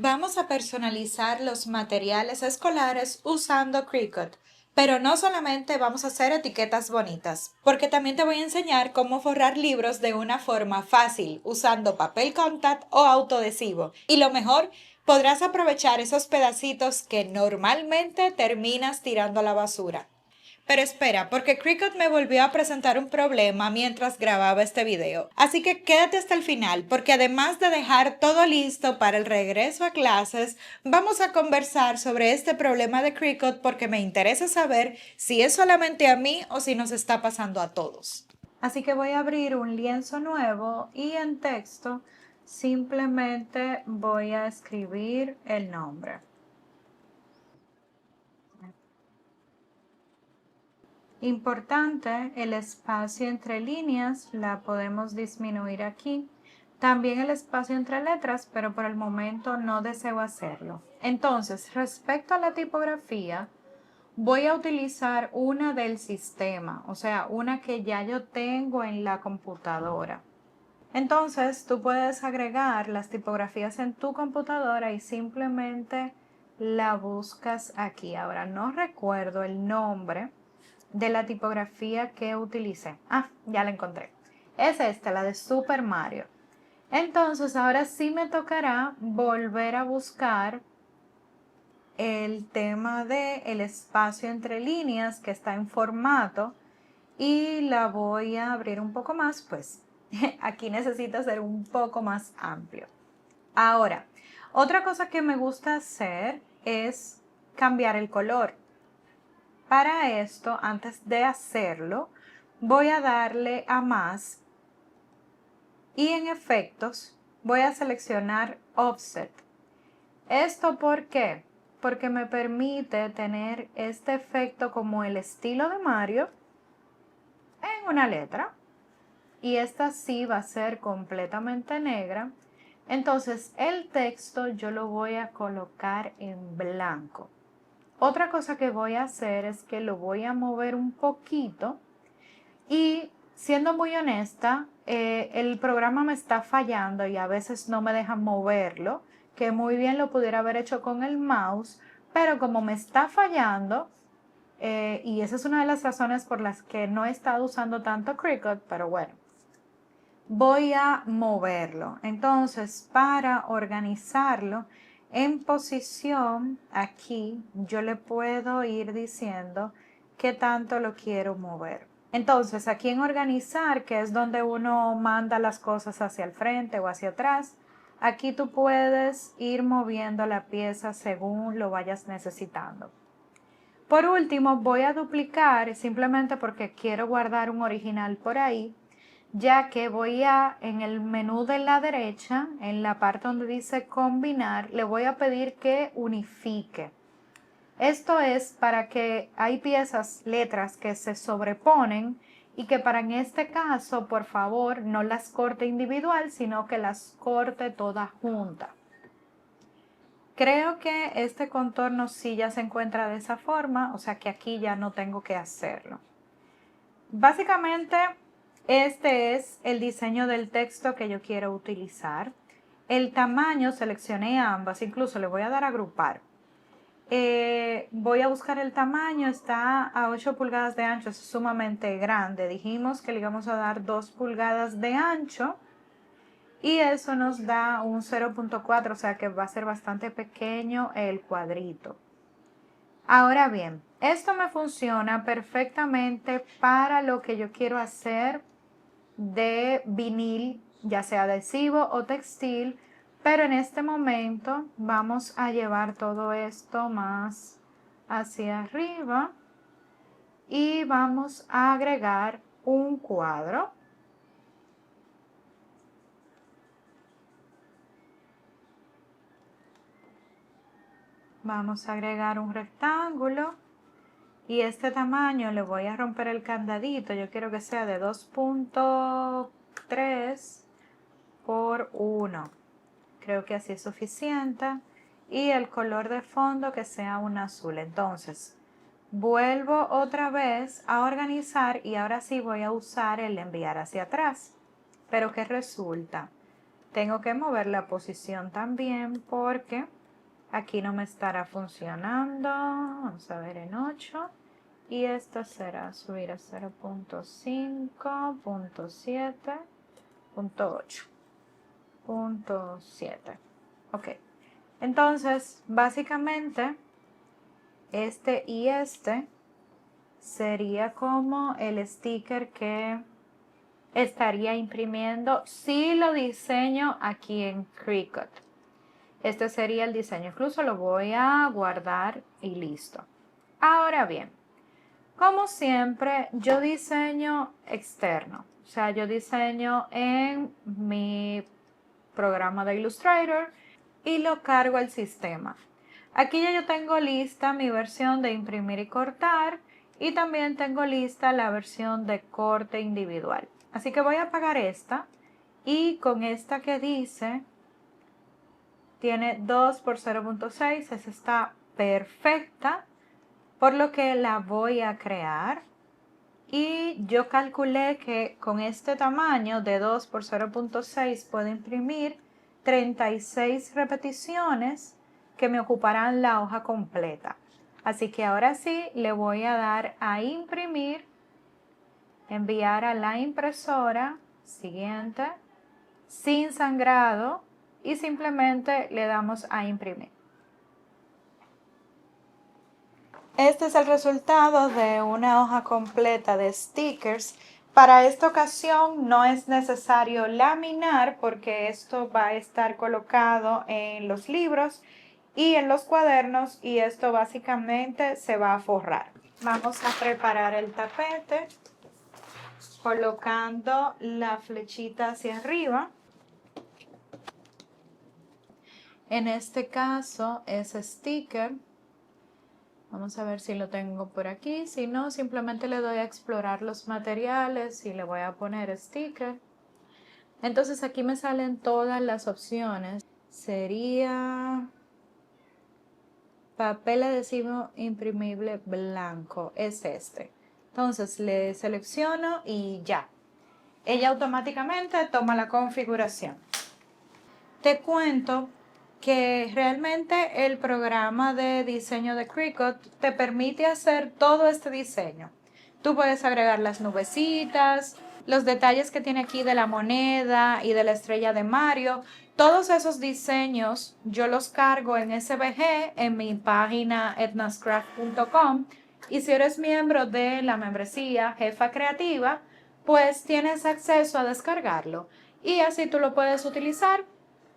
Vamos a personalizar los materiales escolares usando Cricut, pero no solamente vamos a hacer etiquetas bonitas, porque también te voy a enseñar cómo forrar libros de una forma fácil usando papel contact o autoadhesivo. Y lo mejor, podrás aprovechar esos pedacitos que normalmente terminas tirando a la basura. Pero espera, porque Cricut me volvió a presentar un problema mientras grababa este video. Así que quédate hasta el final, porque además de dejar todo listo para el regreso a clases, vamos a conversar sobre este problema de Cricut porque me interesa saber si es solamente a mí o si nos está pasando a todos. Así que voy a abrir un lienzo nuevo y en texto simplemente voy a escribir el nombre. Importante, el espacio entre líneas la podemos disminuir aquí. También el espacio entre letras, pero por el momento no deseo hacerlo. Entonces, respecto a la tipografía, voy a utilizar una del sistema, o sea, una que ya yo tengo en la computadora. Entonces, tú puedes agregar las tipografías en tu computadora y simplemente la buscas aquí. Ahora, no recuerdo el nombre de la tipografía que utilicé. Ah, ya la encontré. Es esta, la de Super Mario. Entonces, ahora sí me tocará volver a buscar el tema de el espacio entre líneas que está en formato y la voy a abrir un poco más, pues aquí necesita ser un poco más amplio. Ahora, otra cosa que me gusta hacer es cambiar el color. Para esto, antes de hacerlo, voy a darle a más y en efectos voy a seleccionar Offset. ¿Esto por qué? Porque me permite tener este efecto como el estilo de Mario en una letra y esta sí va a ser completamente negra. Entonces el texto yo lo voy a colocar en blanco. Otra cosa que voy a hacer es que lo voy a mover un poquito y siendo muy honesta, el programa me está fallando y a veces no me deja moverlo, que muy bien lo pudiera haber hecho con el mouse, pero como me está fallando, y esa es una de las razones por las que no he estado usando tanto Cricut, pero bueno, voy a moverlo. Entonces, para organizarlo en posición, aquí yo le puedo ir diciendo qué tanto lo quiero mover. Entonces, aquí en organizar, que es donde uno manda las cosas hacia el frente o hacia atrás, aquí tú puedes ir moviendo la pieza según lo vayas necesitando. Por último, voy a duplicar simplemente porque quiero guardar un original por ahí, ya que voy a, en el menú de la derecha, en la parte donde dice combinar, le voy a pedir que unifique. Esto es para que hay piezas, letras que se sobreponen y que para en este caso, por favor, no las corte individual, sino que las corte todas juntas. Creo que este contorno sí ya se encuentra de esa forma, o sea que aquí ya no tengo que hacerlo. Básicamente, este es el diseño del texto que yo quiero utilizar. El tamaño, seleccioné ambas, incluso le voy a dar a agrupar. Voy a buscar el tamaño, está a 8 pulgadas de ancho, es sumamente grande. Dijimos que le íbamos a dar 2 pulgadas de ancho y eso nos da un 0.4, o sea que va a ser bastante pequeño el cuadrito. Ahora bien, esto me funciona perfectamente para lo que yo quiero hacer de vinil, ya sea adhesivo o textil, pero en este momento vamos a llevar todo esto más hacia arriba y vamos a agregar un cuadro. Vamos a agregar un rectángulo y este tamaño le voy a romper el candadito. Yo quiero que sea de 2.3 por 1. Creo que así es suficiente. Y el color de fondo que sea un azul. Entonces, vuelvo otra vez a organizar y ahora sí voy a usar el enviar hacia atrás. Pero ¿qué resulta? Tengo que mover la posición también porque aquí no me estará funcionando. Vamos a ver en 8. Y esto será subir a 0.5, punto 7, punto 8, punto 7. Ok. Entonces, básicamente, este y este sería como el sticker que estaría imprimiendo si lo diseño aquí en Cricut. Este sería el diseño. Incluso lo voy a guardar y listo. Ahora bien, como siempre, yo diseño externo. O sea, yo diseño en mi programa de Illustrator y lo cargo al sistema. Aquí ya yo tengo lista mi versión de imprimir y cortar y también tengo lista la versión de corte individual. Así que voy a apagar esta y con esta que dice tiene 2 por 0.6, esa está perfecta, por lo que la voy a crear. Y yo calculé que con este tamaño de 2 por 0.6 puedo imprimir 36 repeticiones que me ocuparán la hoja completa. Así que ahora sí le voy a dar a imprimir, enviar a la impresora, siguiente, sin sangrado y simplemente le damos a imprimir. Este es el resultado de una hoja completa de stickers. Para esta ocasión no es necesario laminar porque esto va a estar colocado en los libros y en los cuadernos y esto básicamente se va a forrar. Vamos a preparar el tapete colocando la flechita hacia arriba. En este caso es sticker. Vamos a ver si lo tengo por aquí. Si no, simplemente le doy a explorar los materiales y le voy a poner sticker. Entonces aquí me salen todas las opciones. Sería papel adhesivo imprimible blanco. Es este. Entonces le selecciono y ya. Ella automáticamente toma la configuración. Te cuento que realmente el programa de diseño de Cricut te permite hacer todo este diseño. Tú puedes agregar las nubecitas, los detalles que tiene aquí de la moneda y de la estrella de Mario. Todos esos diseños yo los cargo en SVG en mi página etnascraft.com y si eres miembro de la membresía Jefa Creativa, pues tienes acceso a descargarlo y así tú lo puedes utilizar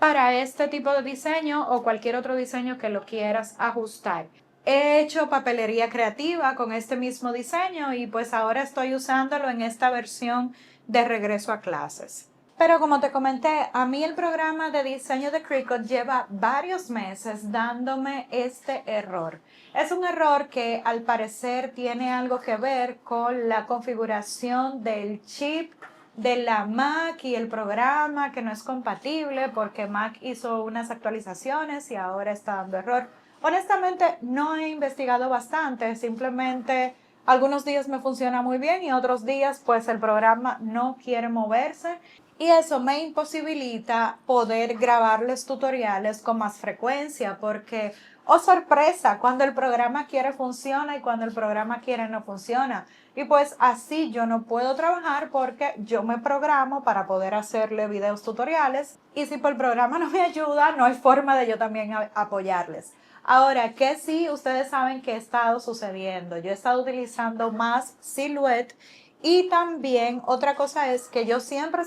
para este tipo de diseño o cualquier otro diseño que lo quieras ajustar. He hecho papelería creativa con este mismo diseño y pues ahora estoy usándolo en esta versión de regreso a clases. Pero como te comenté, a mí el programa de diseño de Cricut lleva varios meses dándome este error. Es un error que al parecer tiene algo que ver con la configuración del chip de la Mac y el programa que no es compatible porque Mac hizo unas actualizaciones y ahora está dando error. Honestamente no he investigado bastante, simplemente algunos días me funciona muy bien y otros días pues el programa no quiere moverse y eso me imposibilita poder grabarles tutoriales con más frecuencia porque, oh sorpresa, cuando el programa quiere funciona y cuando el programa quiere no funciona. Y pues así yo no puedo trabajar porque yo me programo para poder hacerle videos tutoriales y si por el programa no me ayuda, no hay forma de yo también apoyarles. Ahora, que sí, ustedes saben que ha estado sucediendo. Yo he estado utilizando más Silhouette y también otra cosa es que yo siempre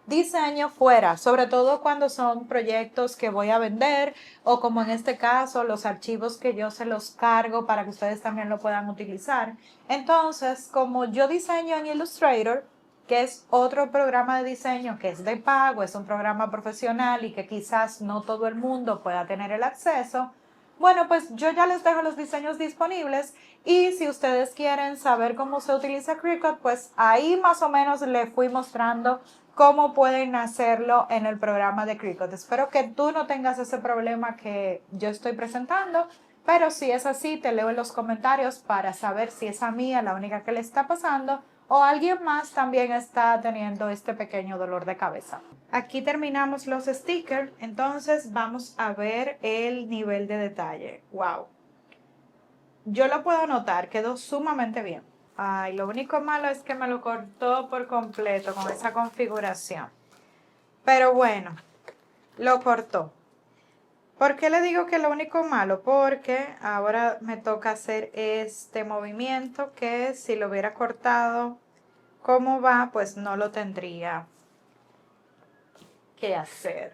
diseño fuera, sobre todo cuando son proyectos que voy a vender o como en este caso los archivos que yo se los cargo para que ustedes también lo puedan utilizar. Entonces, como yo diseño en Illustrator, que es otro programa de diseño que es de pago, es un programa profesional y que quizás no todo el mundo pueda tener el acceso, bueno, pues yo ya les dejo los diseños disponibles y si ustedes quieren saber cómo se utiliza Cricut, pues ahí más o menos les fui mostrando cómo pueden hacerlo en el programa de Cricut. Espero que tú no tengas ese problema que yo estoy presentando, pero si es así, te leo en los comentarios para saber si es a mí la única que le está pasando o alguien más también está teniendo este pequeño dolor de cabeza. Aquí terminamos los stickers, entonces vamos a ver el nivel de detalle. ¡Wow! Yo lo puedo notar, quedó sumamente bien. Ay, lo único malo es que me lo cortó por completo con esa configuración. Pero bueno, lo cortó. ¿Por qué le digo que lo único malo? Porque ahora me toca hacer este movimiento que si lo hubiera cortado como va, pues no lo tendría que hacer.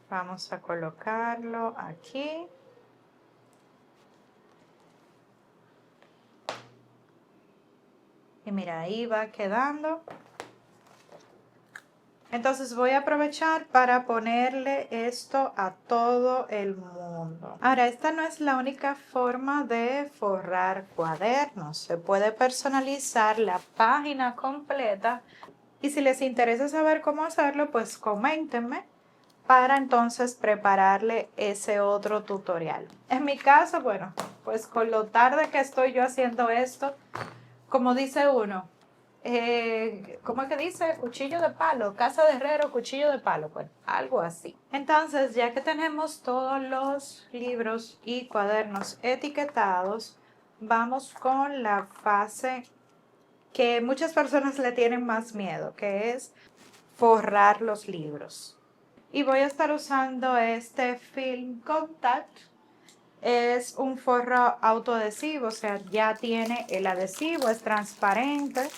Vamos a colocarlo aquí. Y mira, ahí va quedando. Entonces voy a aprovechar para ponerle esto a todo el mundo. Ahora, esta no es la única forma de forrar cuadernos. Se puede personalizar la página completa. Y si les interesa saber cómo hacerlo, pues coméntenme para entonces prepararle ese otro tutorial. En mi caso, bueno, pues con lo tarde que estoy yo haciendo esto, como dice uno, ¿cómo es que dice? Cuchillo de palo, casa de herrero, cuchillo de palo, pues algo así. Entonces, ya que tenemos todos los libros y cuadernos etiquetados, vamos con la fase que muchas personas le tienen más miedo, que es forrar los libros. Y voy a estar usando este Film Contact. Es un forro autoadhesivo, o sea, ya tiene el adhesivo, es transparente.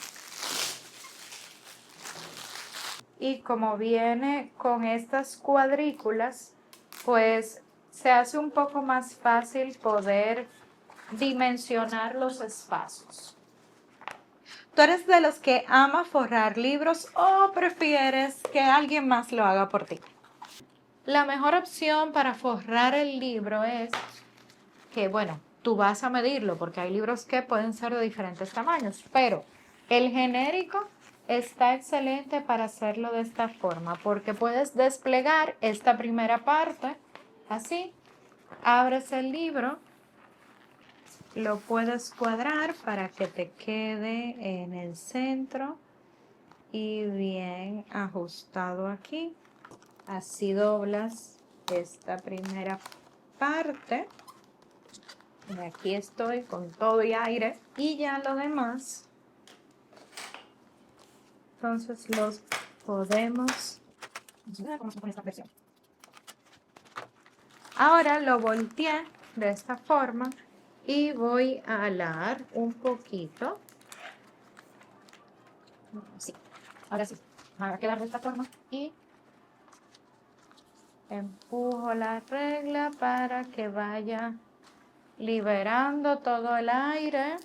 Y como viene con estas cuadrículas, pues se hace un poco más fácil poder dimensionar los espacios. ¿Tú eres de los que ama forrar libros o prefieres que alguien más lo haga por ti? La mejor opción para forrar el libro es que, bueno, tú vas a medirlo porque hay libros que pueden ser de diferentes tamaños, pero el genérico está excelente para hacerlo de esta forma porque puedes desplegar esta primera parte así, abres el libro, lo puedes cuadrar para que te quede en el centro y bien ajustado aquí. Así doblas esta primera parte. Y aquí estoy con todo y aire. Y ya lo demás, entonces los podemos... Ahora lo volteé de esta forma y voy a alar un poquito. Sí, ahora sí. Va a quedar de esta forma y empujo la regla para que vaya liberando todo el aire.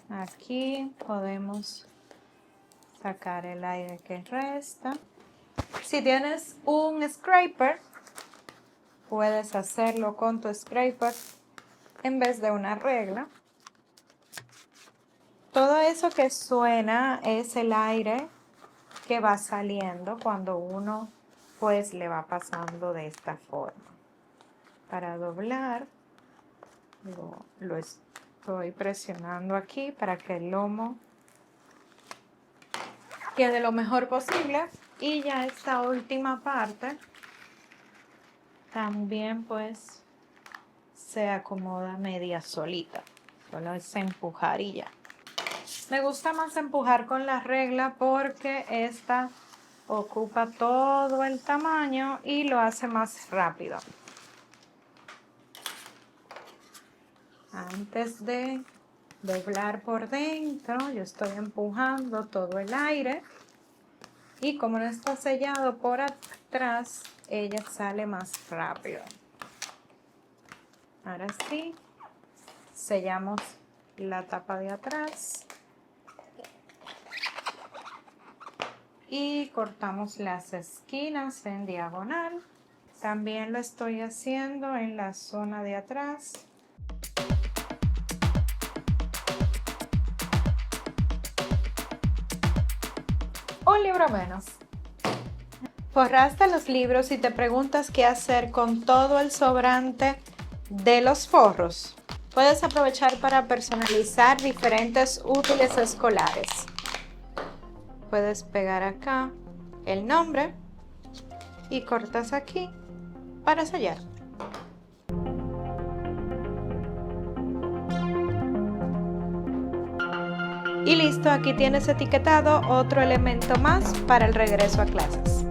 Aquí podemos sacar el aire que resta. Si tienes un scraper, puedes hacerlo con tu scraper en vez de una regla. Todo eso que suena es el aire que va saliendo cuando uno pues le va pasando de esta forma. Para doblar, lo estoy presionando aquí para que el lomo quede lo mejor posible. Y ya esta última parte también pues se acomoda media solita. Solo es empujar y ya. Me gusta más empujar con la regla porque esta ocupa todo el tamaño y lo hace más rápido. Antes de doblar por dentro, yo estoy empujando todo el aire y como no está sellado por atrás, ella sale más rápido. Ahora sí, sellamos la tapa de atrás y cortamos las esquinas en diagonal. También lo estoy haciendo en la zona de atrás. Un libro menos. Forraste los libros y te preguntas qué hacer con todo el sobrante de los forros. Puedes aprovechar para personalizar diferentes útiles escolares. Puedes pegar acá el nombre y cortas aquí para sellar. Y listo, aquí tienes etiquetado otro elemento más para el regreso a clases.